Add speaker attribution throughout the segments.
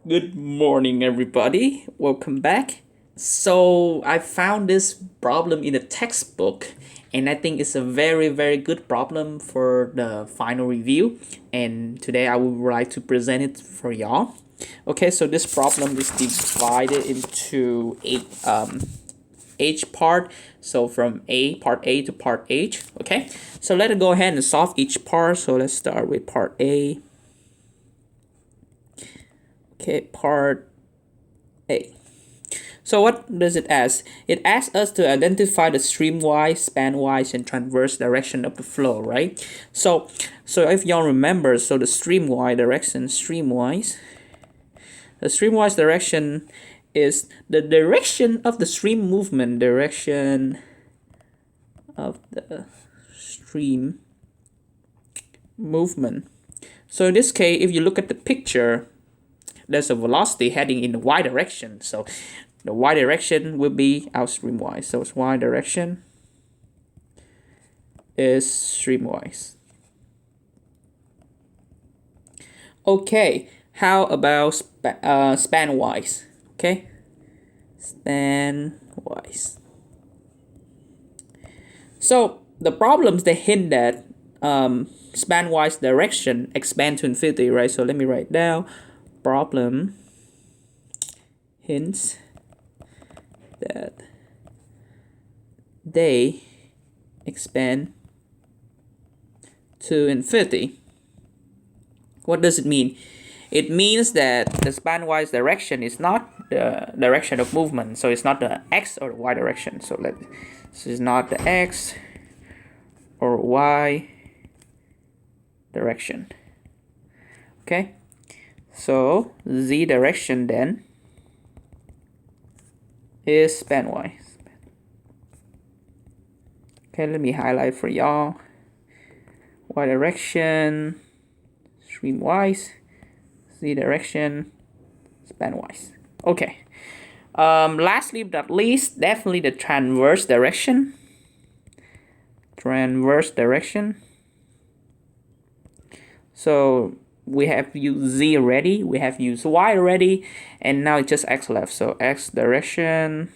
Speaker 1: Good morning, everybody. Welcome back. So, I found this problem in a textbook, and I think it's a very, very good problem for the final review. And today, I would like to present it for y'all. Okay, so this problem is divided into eight H part. So from part A to part H. Okay, so let's go ahead and solve each part. So let's start with part A. Okay, part A. So what does it ask? It asks us to identify the streamwise, spanwise, and transverse direction of the flow, right? So if y'all remember, so the streamwise direction, the streamwise direction is the direction of the stream movement, direction of the stream movement. So in this case, if you look at the picture, there's a velocity heading in the y direction. So the y direction will be our streamwise. So it's y direction is streamwise. Okay, how about spanwise? Okay, spanwise. So the problems they hint that spanwise direction expand to infinity, right? So let me write down problem hints that they expand to infinity. What does it mean? It means that the spanwise direction is not the direction of movement, so it's not the x or the y direction. So this is not the x or y direction. Okay, so z direction then is spanwise. Okay, let me highlight for y'all. Y direction, streamwise, z direction, spanwise. Okay. Lastly but not least, definitely the transverse direction. Transverse direction. So we have used z already, we have used y already, and now it's just x left. So x direction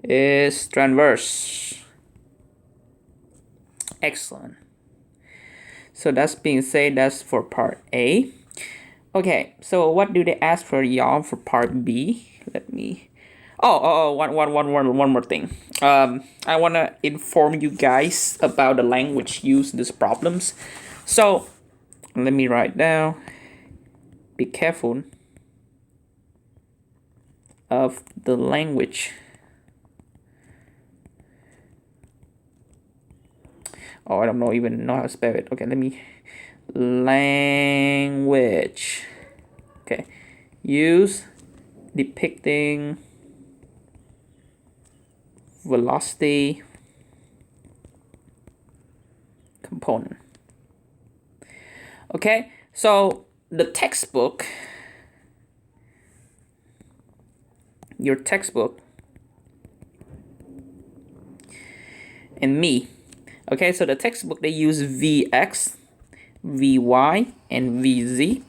Speaker 1: is transverse. Excellent. So that's being said, that's for part A. Okay, so what do they ask for y'all for part B? Let me. One more thing. I wanna inform you guys about the language used in these problems. So let me write down. Be careful of the language. Oh, I don't know even know how to spell it. Okay, let me. Language. Okay, use depicting velocity component. Okay, so the textbook, your textbook, and me. Okay, so the textbook they use Vx, Vy, and Vz.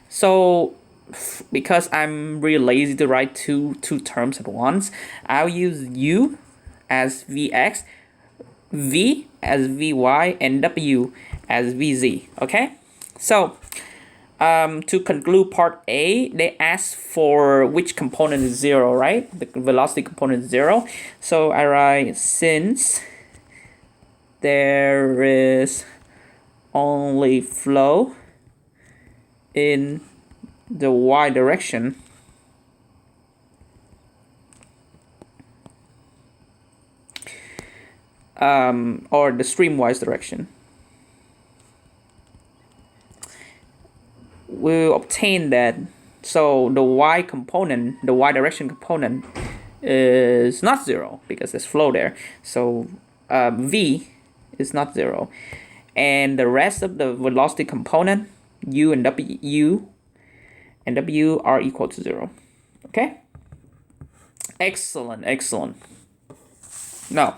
Speaker 1: So because I'm really lazy to write two terms at once, I'll use U as Vx, V as Vy, and W as Vz. Okay, so to conclude part A, they ask for which component is zero, right? The velocity component is zero. So I write since there is only flow in the y direction, or the streamwise direction, we'll obtain that. So the y component, the y direction component, is not zero because there's flow there. So v is not zero, and the rest of the velocity component, u and w are equal to zero. Okay. Excellent, excellent. Now,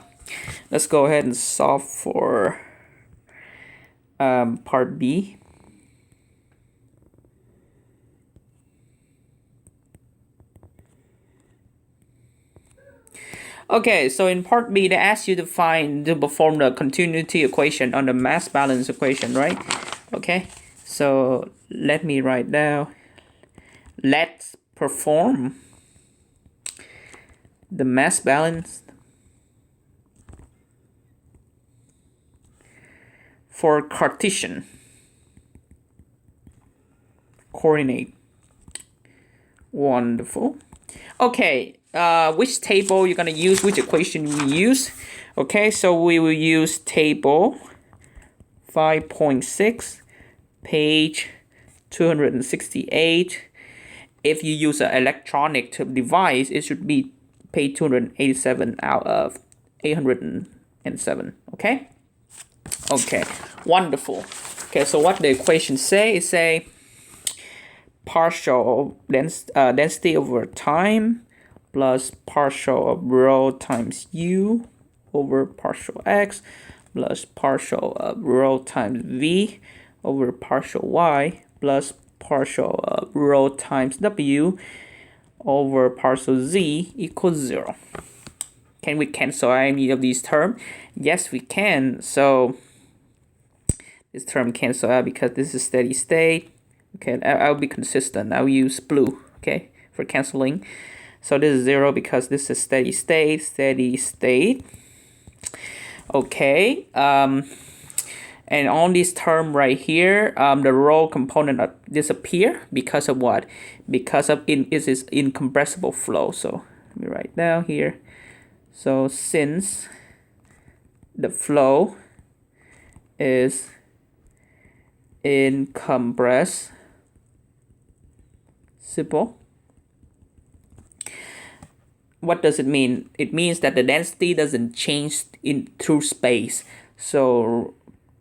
Speaker 1: let's go ahead and solve for part B. Okay, so in part B, they ask you to perform the continuity equation on the mass balance equation, right? Okay, so let me write down. Let's perform the mass balance for Cartesian coordinate. Wonderful. Okay, which table you're gonna use, which equation we use? Okay, so we will use table 5.6, page 268. If you use an electronic device, it should be page 287 out of 807. Okay. Okay. Wonderful. Okay. So what the equation say is say partial density over time plus partial of rho times u over partial x plus partial of rho times v over partial y plus partial of rho times w over partial z equals 0. Can we cancel any of these terms? Yes, we can. So this term cancel out because this is steady state. Okay, I'll be consistent. I'll use blue, okay, for canceling. So this is 0 because this is steady state. Okay, and on this term right here, the rho component disappear because of what? Because of it is incompressible flow. So let me write down here. So since the flow is incompressible, what does it mean? It means that the density doesn't change through space. So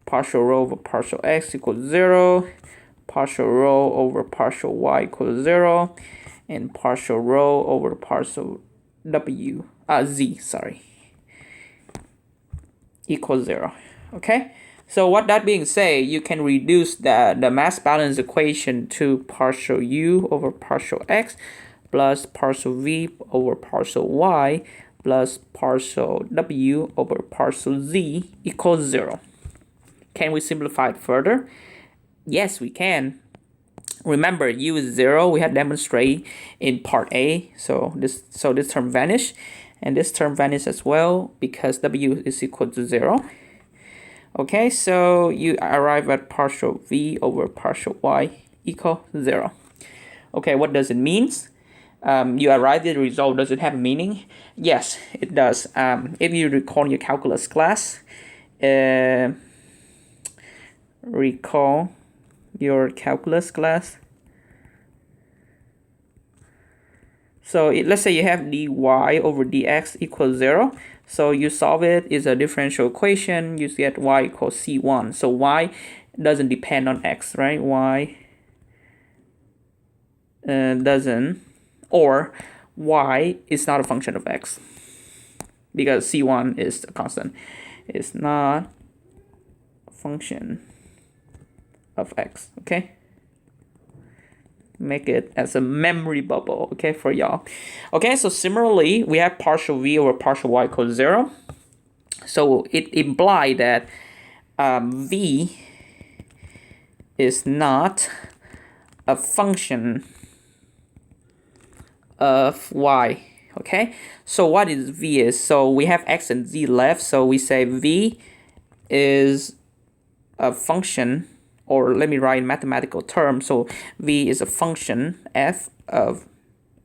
Speaker 1: partial rho over partial x equals 0, partial rho over partial y equals 0, and partial rho over partial z equals 0. Okay, so what that being said, you can reduce the mass balance equation to partial u over partial x plus partial v over partial y plus partial w over partial z equals 0. Can we simplify it further? Yes, we can. Remember, u is 0. We had demonstrated in part A. So this term vanished, and this term vanished as well because w is equal to 0. Okay, so you arrive at partial v over partial y equal 0. Okay, what does it mean? You arrived at the result. Does it have a meaning? Yes, it does. If you recall your calculus class, recall your calculus class. So let's say you have dy over dx equals 0. So you solve it, is a differential equation. You get y equals c1. So y doesn't depend on x, right? Y doesn't, or y is not a function of x because c1 is a constant. It's not a function of x. Okay, make it as a memory bubble, okay, for y'all. Okay, so similarly, we have partial v over partial y equals 0. So it implies that v is not a function of y. Okay, so what is v is? So we have x and z left, so we say v is a function, or let me write in mathematical terms. So v is a function f of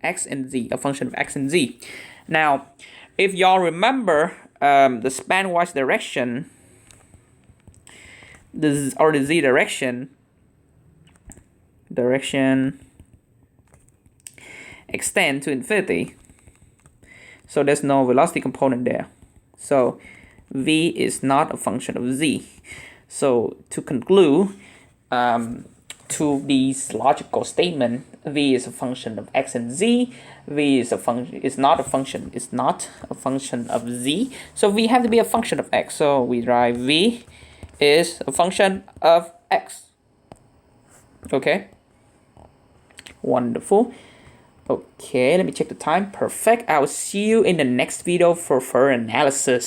Speaker 1: x and z, a function of x and z. Now, if y'all remember the span-wise direction, or the z direction extend to infinity. So there's no velocity component there. So v is not a function of z. So to conclude, to these logical statement, v is a function of x and z. V is not a function of z. So v have to be a function of x. So we write v is a function of x. Okay. Wonderful. Okay, let me check the time. Perfect. I will see you in the next video for further analysis.